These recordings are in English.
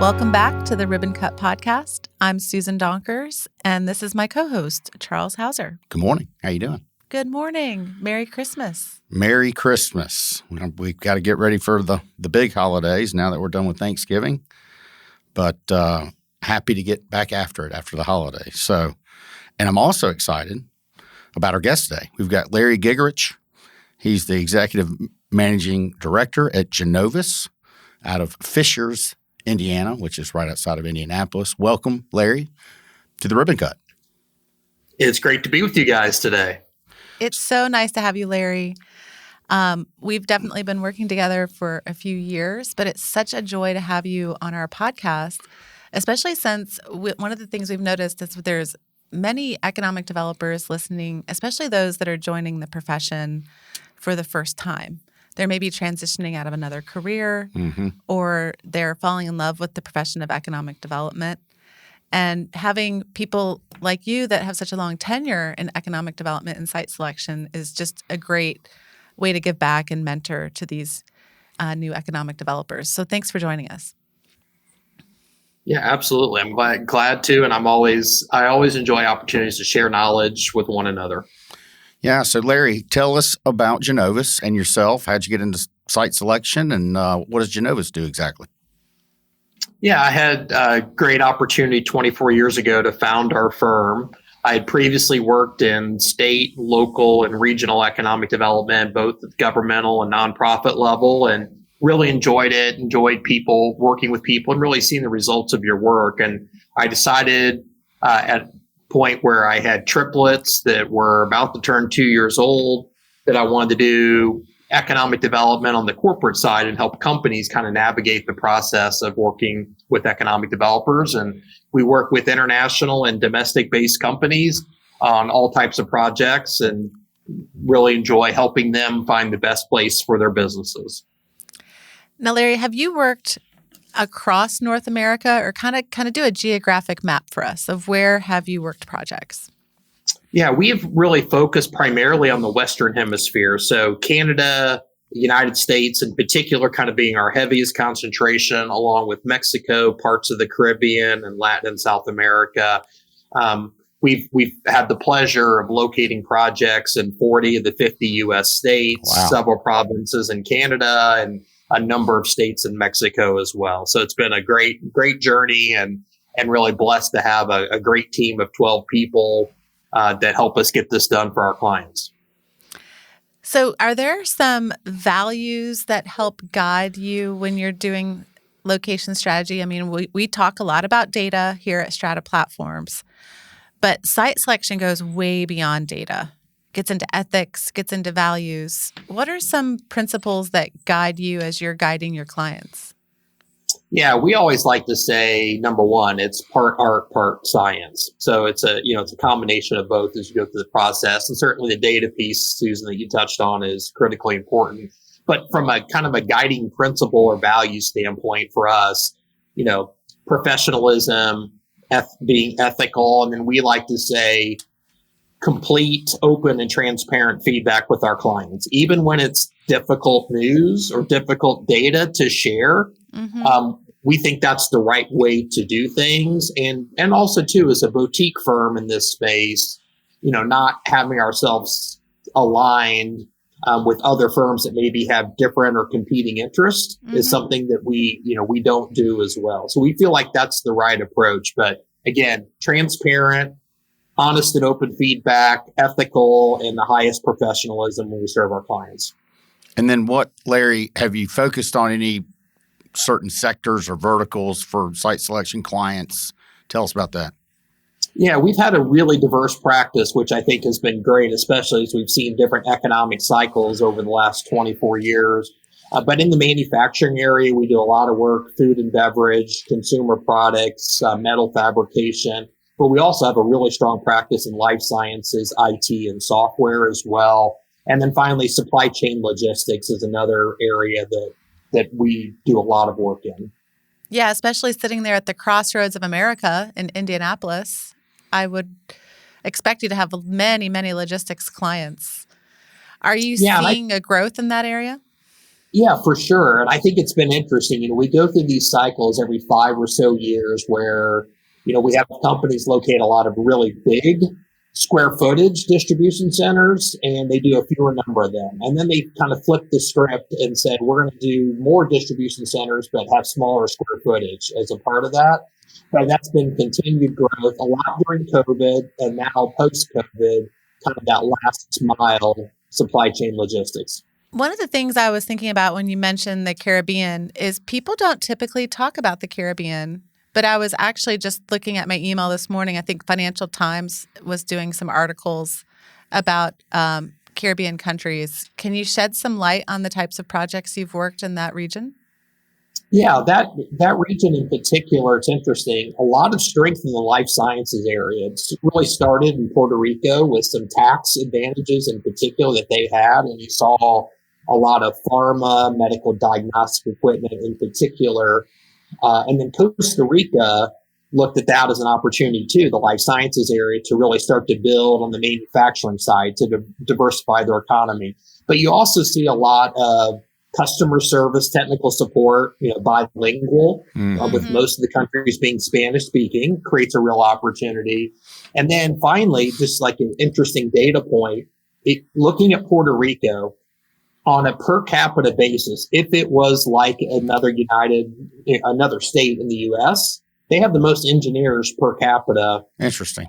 Welcome back to the Ribbon Cut Podcast. I'm Susan Donkers, and this is my co-host, Charles Hauser. Good morning. How you doing? Good morning. Merry Christmas. Merry Christmas. We've got to get ready for the big holidays now that we're done with Thanksgiving, but happy to get back after it after the holidays. And I'm also excited about our guest today. We've got Larry Gigerich. He's the Executive Managing Director at Ginovus out of Fishers, Indiana, which is right outside of Indianapolis. Welcome, Larry, to the Ribbon Cut. It's great to be with you guys today. It's so nice to have you, Larry. We've definitely been working together for a few years, but it's such a joy to have you on our podcast, especially since one of the things we've noticed is there's many economic developers listening, especially those that are joining the profession for the first time. They're maybe transitioning out of another career, or they're falling in love with the profession of economic development. And having people like you that have such a long tenure in economic development and site selection is just a great way to give back and mentor to these new economic developers. So thanks for joining us. Yeah, absolutely. I'm glad to, and I always enjoy opportunities to share knowledge with one another. Yeah. So, Larry, tell us about Ginovus and yourself. How'd you get into site selection, and what does Ginovus do exactly? Yeah, I had a great opportunity 24 years ago to found our firm. I had previously worked in state, local, and regional economic development, both at governmental and nonprofit level, and really enjoyed it, enjoyed people, working with people, and really seeing the results of your work. And I decided at a point where I had triplets that were about to turn 2 years old that I wanted to do economic development on the corporate side and help companies kind of navigate the process of working with economic developers. And we work with international and domestic-based companies on all types of projects and really enjoy helping them find the best place for their businesses. Now, Larry, have you worked across North America, or kind of do a geographic map for us of where have you worked projects? Yeah, we've really focused primarily on the Western Hemisphere. So Canada, the United States in particular, kind of being our heaviest concentration, along with Mexico, parts of the Caribbean and Latin and South America. We've had the pleasure of locating projects in 40 of the 50 U.S. states, Wow. Several provinces in Canada, and a number of states in Mexico as well. So it's been a great journey, and really blessed to have a great team of 12 people that help us get this done for our clients. So are there some values that help guide you when you're doing location strategy? I mean, we talk a lot about data here at Strata Platforms, but site selection goes way beyond data, gets into ethics, gets into values. What are some principles that guide you as you're guiding your clients? Yeah, we always like to say, number one, it's part art, part science. So it's a combination of both as you go through the process. And certainly the data piece, Susan, that you touched on is critically important. But from a kind of a guiding principle or value standpoint for us, professionalism, being ethical, and then we like to say complete, open, and transparent feedback with our clients, even when it's difficult news or difficult data to share. We think that's the right way to do things. And also, too, as a boutique firm in this space, not having ourselves aligned with other firms that maybe have different or competing interests is something that we don't do as well. So we feel like that's the right approach. But again, transparent, honest and open feedback, ethical, and the highest professionalism when we serve our clients. And then Larry, have you focused on any certain sectors or verticals for site selection clients? Tell us about that. Yeah, we've had a really diverse practice, which I think has been great, especially as we've seen different economic cycles over the last 24 years. But in the manufacturing area, we do a lot of work, food and beverage, consumer products, metal fabrication. But we also have a really strong practice in life sciences, IT, and software as well. And then finally, supply chain logistics is another area that we do a lot of work in. Yeah, especially sitting there at the crossroads of America in Indianapolis, I would expect you to have many, many logistics clients. Are you seeing a growth in that area? Yeah, for sure. And I think it's been interesting. We go through these cycles every 5 or so years where, we have companies locate a lot of really big square footage distribution centers, and they do a fewer number of them. And then they kind of flip the script and said, we're going to do more distribution centers, but have smaller square footage as a part of that. But that's been continued growth, a lot during COVID, and now post-COVID, kind of that last mile supply chain logistics. One of the things I was thinking about when you mentioned the Caribbean is people don't typically talk about the Caribbean, but I was actually just looking at my email this morning. I think Financial Times was doing some articles about Caribbean countries. Can you shed some light on the types of projects you've worked in that region? Yeah, that region in particular, it's interesting. A lot of strength in the life sciences area. It's really started in Puerto Rico with some tax advantages in particular that they had, and you saw a lot of pharma, medical diagnostic equipment in particular. And then Costa Rica looked at that as an opportunity too, the life sciences area, to really start to build on the manufacturing side to diversify their economy. But you also see a lot of customer service, technical support, bilingual, with most of the countries being Spanish speaking, creates a real opportunity. And then finally, just like an interesting data point, looking at Puerto Rico, on a per capita basis, if it was like another state in the U.S., they have the most engineers per capita. Interesting.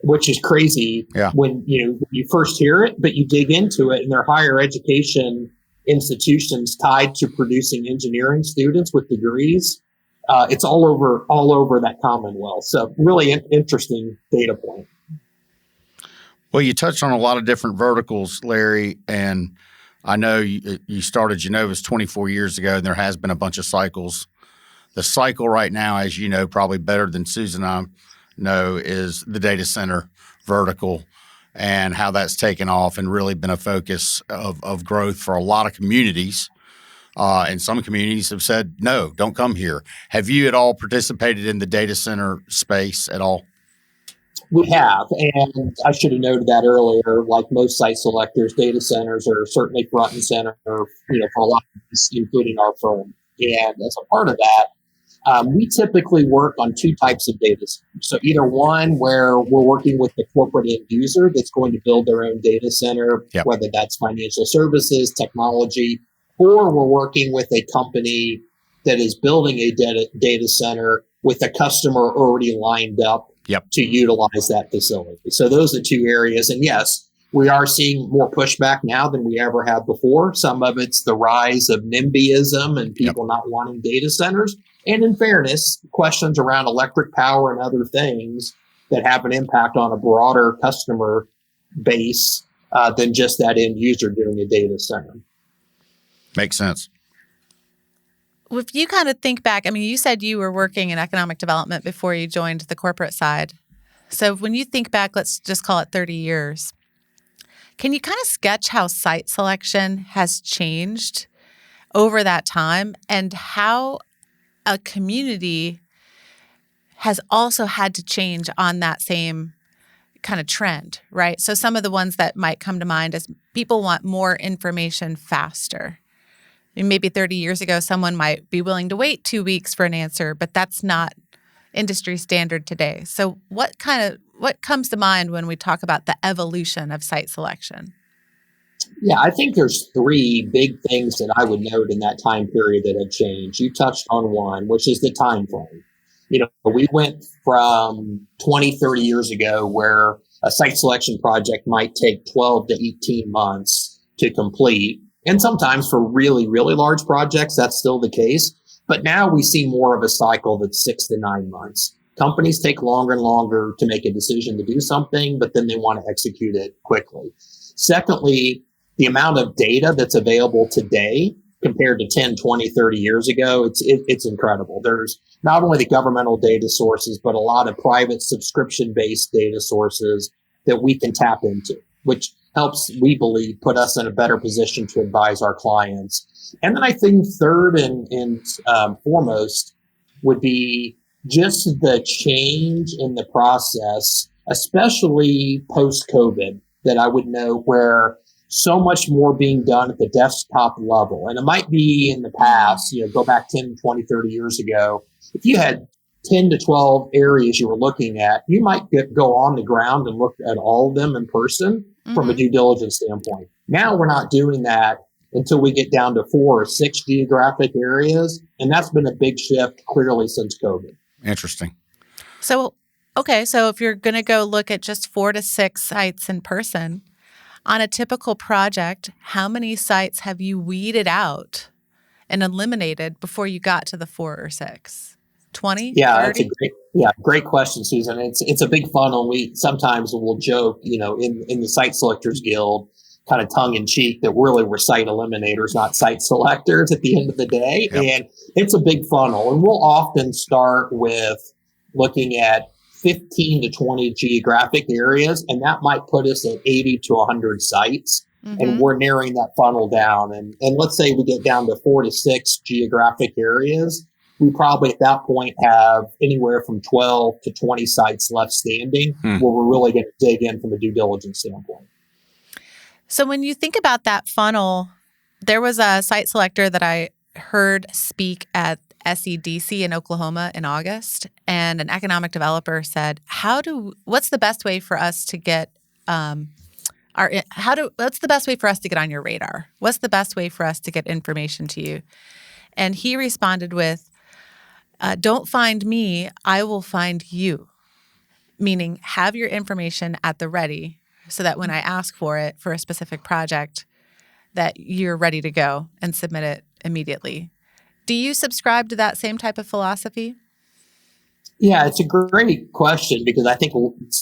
Which is crazy when you first hear it, but you dig into it, and their higher education institutions tied to producing engineering students with degrees. It's all over that Commonwealth. So really interesting data point. Well, you touched on a lot of different verticals, Larry, and I know you started Ginovus 24 years ago, and there has been a bunch of cycles. The cycle right now, as you know, probably better than Susan and I know, is the data center vertical and how that's taken off and really been a focus of growth for a lot of communities. And some communities have said, no, don't come here. Have you at all participated in the data center space at all? We have, and I should have noted that earlier. Like most site selectors, data centers are certainly front and center, for a lot of us, including our firm. And as a part of that, we typically work on two types of data centers. So either one where we're working with the corporate end user that's going to build their own data center, whether that's financial services, technology, or we're working with a company that is building a data center with a customer already lined up to utilize that facility. So those are two areas. And yes, we are seeing more pushback now than we ever have before. Some of it's the rise of NIMBYism and people not wanting data centers. And in fairness, questions around electric power and other things that have an impact on a broader customer base than just that end user doing a data center. Makes sense. If you kind of think back, I mean, you said you were working in economic development before you joined the corporate side. So when you think back, let's just call it 30 years, can you kind of sketch how site selection has changed over that time and how a community has also had to change on that same kind of trend, right? So some of the ones that might come to mind is people want more information faster. Maybe 30 years ago, someone might be willing to wait 2 weeks for an answer, but that's not industry standard today. So what comes to mind when we talk about the evolution of site selection? Yeah, I think there's three big things that I would note in that time period that have changed. You touched on one, which is the time frame. We went from 20, 30 years ago where a site selection project might take 12 to 18 months to complete. And sometimes for really, really large projects, that's still the case. But now we see more of a cycle that's 6 to 9 months. Companies take longer and longer to make a decision to do something, but then they want to execute it quickly. Secondly, the amount of data that's available today compared to 10, 20, 30 years ago, it's incredible. There's not only the governmental data sources, but a lot of private subscription-based data sources that we can tap into, which helps, we believe, put us in a better position to advise our clients. And then I think third and foremost would be just the change in the process, especially post-COVID, that I would know where so much more being done at the desktop level. And it might be in the past, go back 10, 20, 30 years ago. If you had 10 to 12 areas you were looking at, you might go on the ground and look at all of them in person from a due diligence standpoint. Now we're not doing that until we get down to 4 or 6 geographic areas. And that's been a big shift clearly since COVID. Interesting. So, okay. So if you're going to go look at just 4 to 6 sites in person, on a typical project, how many sites have you weeded out and eliminated before you got to the 4 or 6? 20? Yeah, 30? that's a great question, Susan. It's a big funnel. We sometimes will joke, in the Site Selectors Guild, kind of tongue in cheek, that really we're site eliminators, not site selectors at the end of the day. Yep. And it's a big funnel. And we'll often start with looking at 15 to 20 geographic areas, and that might put us at 80 to 100 sites. And we're narrowing that funnel down. And let's say we get down to 4 to 6 geographic areas. We probably at that point have anywhere from 12 to 20 sites left standing where we're really going to dig in from a due diligence standpoint. So when you think about that funnel, there was a site selector that I heard speak at SEDC in Oklahoma in August, and an economic developer said, what's the best way for us to get what's the best way for us to get on your radar? What's the best way for us to get information to you? And he responded with, don't find me, I will find you. Meaning have your information at the ready so that when I ask for it for a specific project, that you're ready to go and submit it immediately. Do you subscribe to that same type of philosophy? Yeah, it's a great question because I think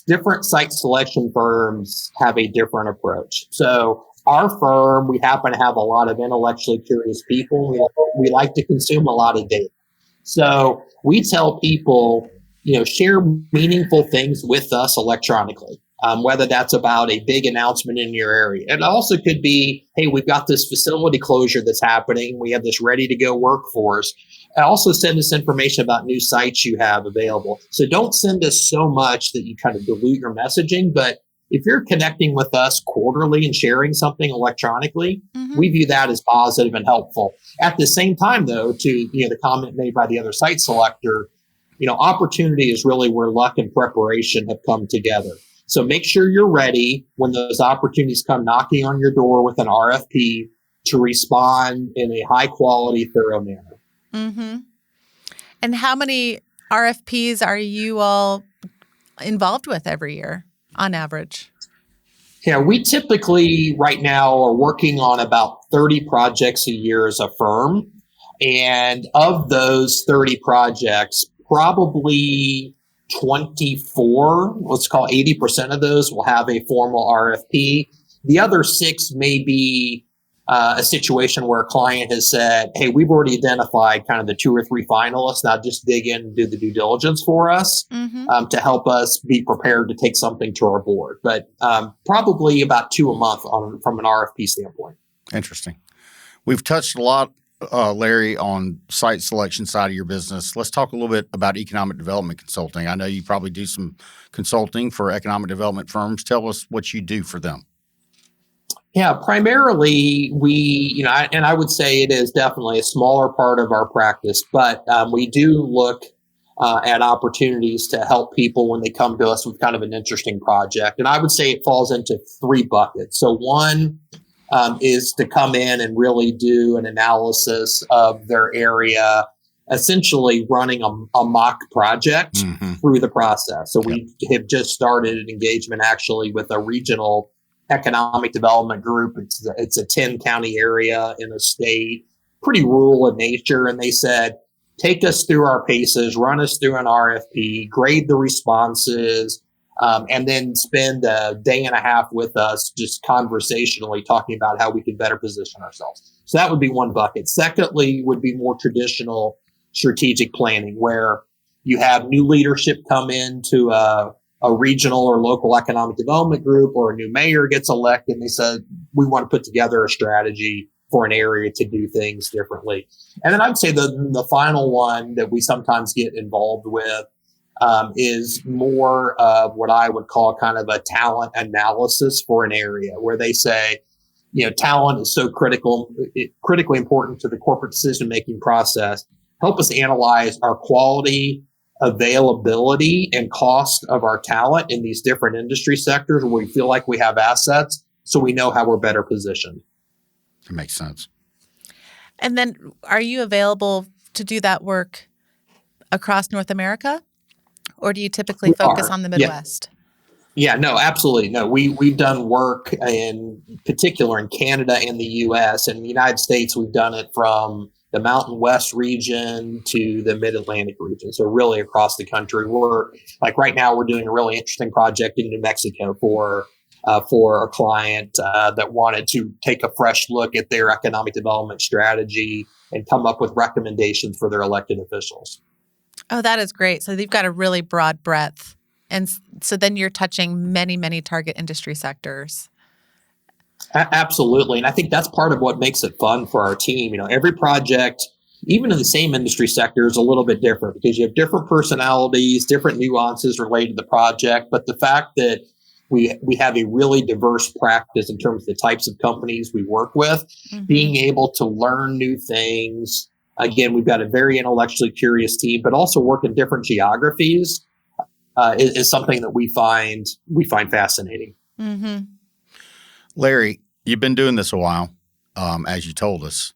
different site selection firms have a different approach. So our firm, we happen to have a lot of intellectually curious people. We like to consume a lot of data. So we tell people, share meaningful things with us electronically, whether that's about a big announcement in your area. It also could be, hey, we've got this facility closure that's happening. We have this ready to go workforce. And also send us information about new sites you have available. So don't send us so much that you kind of dilute your messaging. But if you're connecting with us quarterly and sharing something electronically, we view that as positive and helpful. At the same time, though, to the comment made by the other site selector, opportunity is really where luck and preparation have come together. So make sure you're ready when those opportunities come knocking on your door with an RFP to respond in a high quality, thorough manner. And how many RFPs are you all involved with every year on average? Yeah, we typically right now are working on about 30 projects a year as a firm. And of those 30 projects, probably 24, let's call 80% of those will have a formal RFP. The other 6 may be a situation where a client has said, hey, we've already identified kind of the 2 or 3 finalists. Now just dig in and do the due diligence for us to help us be prepared to take something to our board. But probably about 2 a month from an RFP standpoint. Interesting. We've touched a lot, Larry, on site selection side of your business. Let's talk a little bit about economic development consulting. I know you probably do some consulting for economic development firms. Tell us what you do for them. Yeah, primarily we, and I would say it is definitely a smaller part of our practice, but we do look at opportunities to help people when they come to us with kind of an interesting project. And I would say it falls into 3 buckets. So one is to come in and really do an analysis of their area, essentially running a mock project through the process. So we have just started an engagement actually with a regional economic development group. It's a 10 county area in a state, pretty rural in nature. And they said, take us through our paces, run us through an RFP, grade the responses, and then spend a day and a half with us just conversationally talking about how we could better position ourselves. So that would be one bucket. Secondly, would be more traditional strategic planning where you have new leadership come into a regional or local economic development group, or a new mayor gets elected and they said, we want to put together a strategy for an area to do things differently. And then I'd say the final one that we sometimes get involved with is more of what I would call kind of a talent analysis for an area where they say, talent is so critically important to the corporate decision-making process. Help us analyze our quality, availability, and cost of our talent in these different industry sectors where we feel like we have assets, so we know how we're better positioned. That makes sense. And then are you available to do that work across North America? Or do you typically focus on the Midwest? Yeah, no, absolutely. No, we've done work in particular in Canada and the US. In the United States, we've done it from the Mountain West region to the Mid-Atlantic region. So really across the country. We're like right now we're doing a really interesting project in New Mexico for a client that wanted to take a fresh look at their economic development strategy and come up with recommendations for their elected officials. Oh, that is great. So you've got a really broad breadth. And so then you're touching many, many target industry sectors. Absolutely. And I think that's part of what makes it fun for our team. Every project, even in the same industry sector, is a little bit different because you have different personalities, different nuances related to the project. But the fact that we have a really diverse practice in terms of the types of companies we work with, being able to learn new things. Again, we've got a very intellectually curious team, but also work in different geographies is something that we find fascinating. Mm-hmm. Larry, you've been doing this a while, as you told us.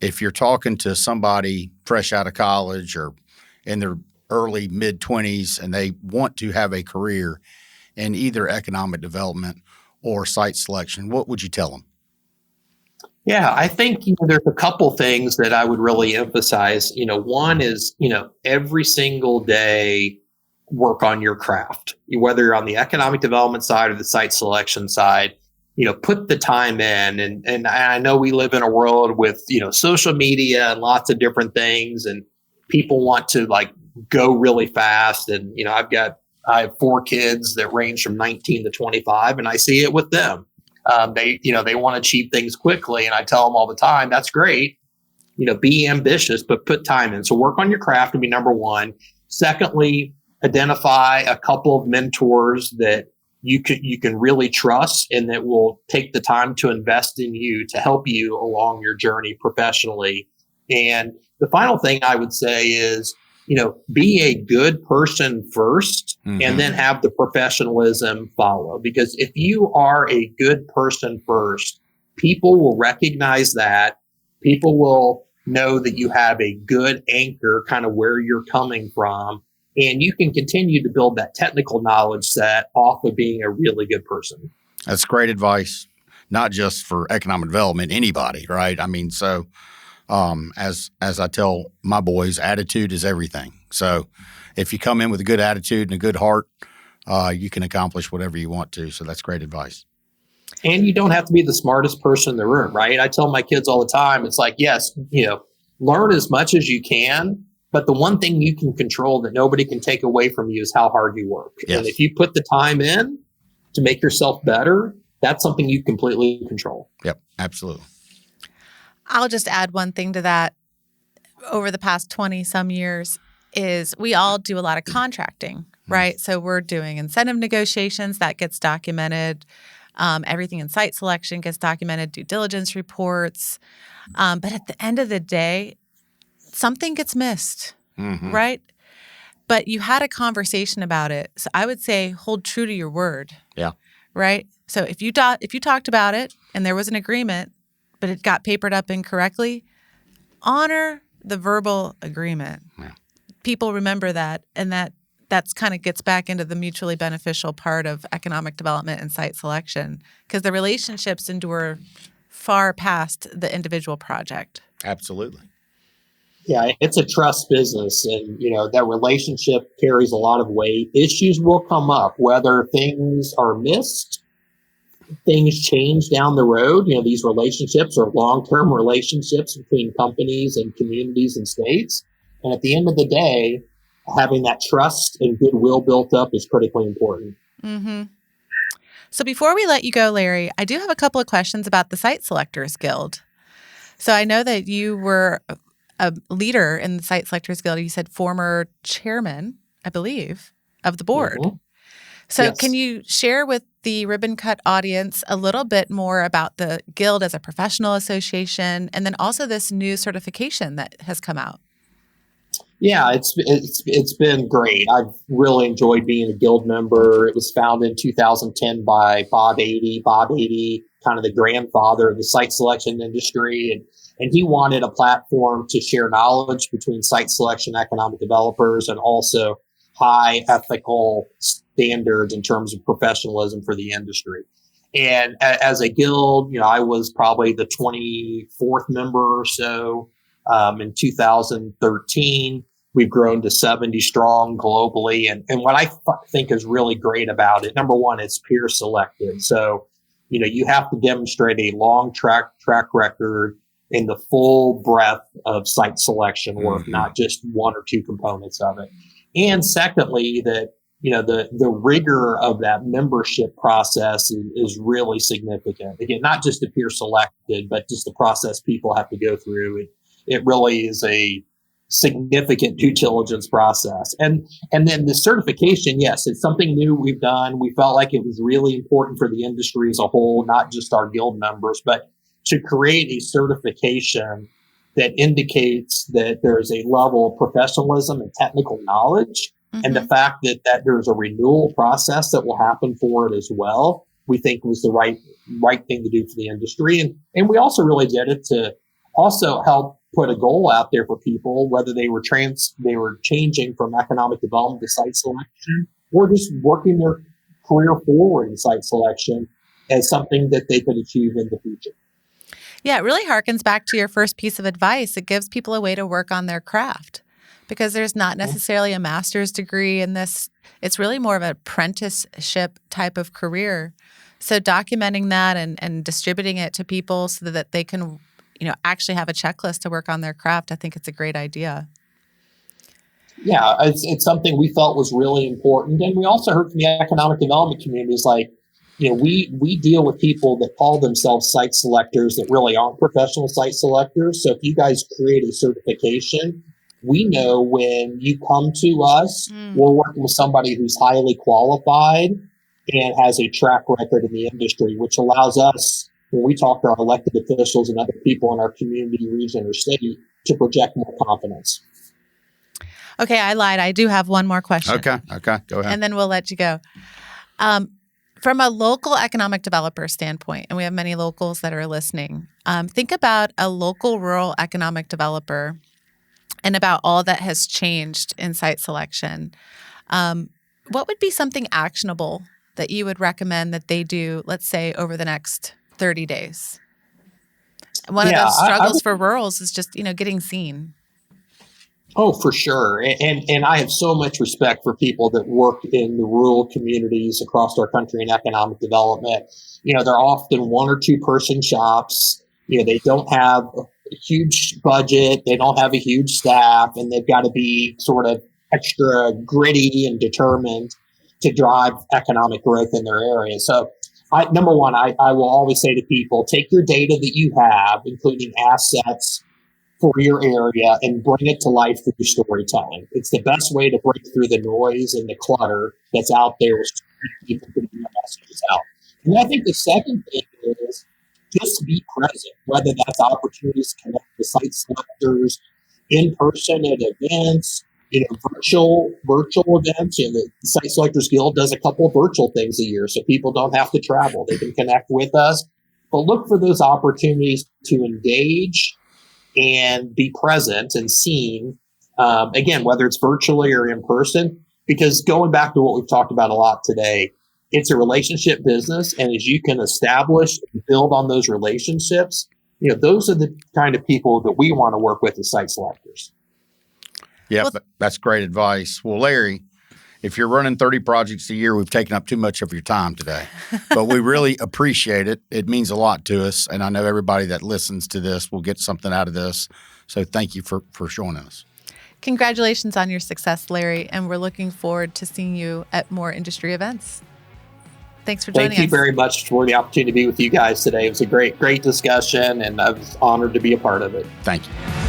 If you're talking to somebody fresh out of college or in their early mid-20s and they want to have a career in either economic development or site selection, what would you tell them? Yeah, I think there's a couple things that I would really emphasize. One is every single day work on your craft, whether you're on the economic development side or the site selection side. Put the time in, and I know we live in a world with social media and lots of different things, and people want to go really fast. And I have 4 kids that range from 19 to 25, and I see it with them. They want to achieve things quickly, and I tell them all the time, that's great. Be ambitious, but put time in. So work on your craft would be number one. Secondly, identify a couple of mentors that you can really trust and that will take the time to invest in you to help you along your journey professionally. And the final thing I would say is, be a good person first and then have the professionalism follow. Because if you are a good person first, people will recognize that. People will know that you have a good anchor, kind of where you're coming from. And you can continue to build that technical knowledge set off of being a really good person. That's great advice, not just for economic development, anybody, right? I mean, so as I tell my boys, attitude is everything. So if you come in with a good attitude and a good heart, you can accomplish whatever you want to. So that's great advice. And you don't have to be the smartest person in the room, right? I tell my kids all the time, it's like, yes, learn as much as you can. But the one thing you can control that nobody can take away from you is how hard you work. Yes. And if you put the time in to make yourself better, that's something you completely control. Yep, absolutely. I'll just add one thing to that. Over the past 20 some years is we all do a lot of contracting, right? So we're doing incentive negotiations, that gets documented. Everything in site selection gets documented, due diligence reports. But at the end of the day, something gets missed, right? But you had a conversation about it. So I would say hold true to your word. Yeah. Right? So if you talked about it and there was an agreement, but it got papered up incorrectly, honor the verbal agreement. Yeah. People remember that, and that's kind of gets back into the mutually beneficial part of economic development and site selection, because the relationships endure far past the individual project. Absolutely. Yeah, it's a trust business, and that relationship carries a lot of weight. Issues will come up, whether things are missed, things change down the road. These relationships are long-term relationships between companies and communities and states. And at the end of the day, having that trust and goodwill built up is critically important. Mm-hmm. So before we let you go, Larry, I do have a couple of questions about the Site Selectors Guild. So I know that you were a leader in the Site Selectors Guild. You said former chairman, I believe, of the board. Mm-hmm. So Yes. Can you share with the ribbon cut audience a little bit more about the Guild as a professional association, and then also this new certification that has come out? Yeah, it's been great. I've really enjoyed being a Guild member. It was founded in 2010 by Bob Beatty. Bob Beatty, kind of the grandfather of the site selection industry, and he wanted a platform to share knowledge between site selection economic developers and also high ethical standards in terms of professionalism for the industry. And as a Guild, I was probably the 24th member or so. In 2013, we've grown to 70 strong globally. And what I think is really great about it, number one, it's peer selected. So, you have to demonstrate a long track record in the full breadth of site selection work, not just one or two components of it. And secondly, that, the rigor of that membership process is really significant. Again, not just the peer selected, but just the process people have to go through. It really is a significant due diligence process. And then the certification, yes, it's something new we've done. We felt like it was really important for the industry as a whole, not just our Guild members, but to create a certification that indicates that there's a level of professionalism and technical knowledge. Mm-hmm. And the fact that there's a renewal process that will happen for it as well, we think was the right thing to do for the industry. And we also really did it to also help put a goal out there for people, whether they were changing from economic development to site selection or just working their career forward in site selection as something that they could achieve in the future. Yeah, it really harkens back to your first piece of advice. It gives people a way to work on their craft because there's not necessarily a master's degree in this. It's really more of an apprenticeship type of career. So documenting that and distributing it to people so that they can actually have a checklist to work on their craft. I think it's a great idea. Yeah, it's something we felt was really important. And we also heard from the economic development communities, we deal with people that call themselves site selectors that really aren't professional site selectors. So if you guys create a certification, we know when you come to us, we're working with somebody who's highly qualified and has a track record in the industry, which allows us, when we talk to our elected officials and other people in our community, region, or state, to project more confidence. Okay, I lied. I do have one more question. Okay, go ahead. And then we'll let you go. From a local economic developer standpoint, and we have many locals that are listening, think about a local rural economic developer and about all that has changed in site selection. What would be something actionable that you would recommend that they do, let's say, over the next 30 days? One of those struggles for rurals is just, getting seen. Oh, for sure. And I have so much respect for people that work in the rural communities across our country in economic development. They're often one or two person shops. They don't have a huge budget. They don't have a huge staff, and they've got to be sort of extra gritty and determined to drive economic growth in their area. So number one, I will always say to people, take your data that you have, including assets for your area, and bring it to life through storytelling. It's the best way to break through the noise and the clutter that's out there with people putting their messages out. And I think the second thing is just be present, whether that's opportunities to connect with site selectors in person at events, virtual events. The Site Selectors Guild does a couple of virtual things a year, so people don't have to travel. They can connect with us. But look for those opportunities to engage and be present and seen, again, whether it's virtually or in person, because going back to what we've talked about a lot today, it's a relationship business. And as you can establish and build on those relationships, those are the kind of people that we want to work with as site selectors. Yeah, that's great advice. Well, Larry, if you're running 30 projects a year, we've taken up too much of your time today, but we really appreciate it. It means a lot to us. And I know everybody that listens to this will get something out of this. So thank you for joining us. Congratulations on your success, Larry. And we're looking forward to seeing you at more industry events. Thanks for joining us. Thank you very much for the opportunity to be with you guys today. It was a great discussion, and I was honored to be a part of it. Thank you.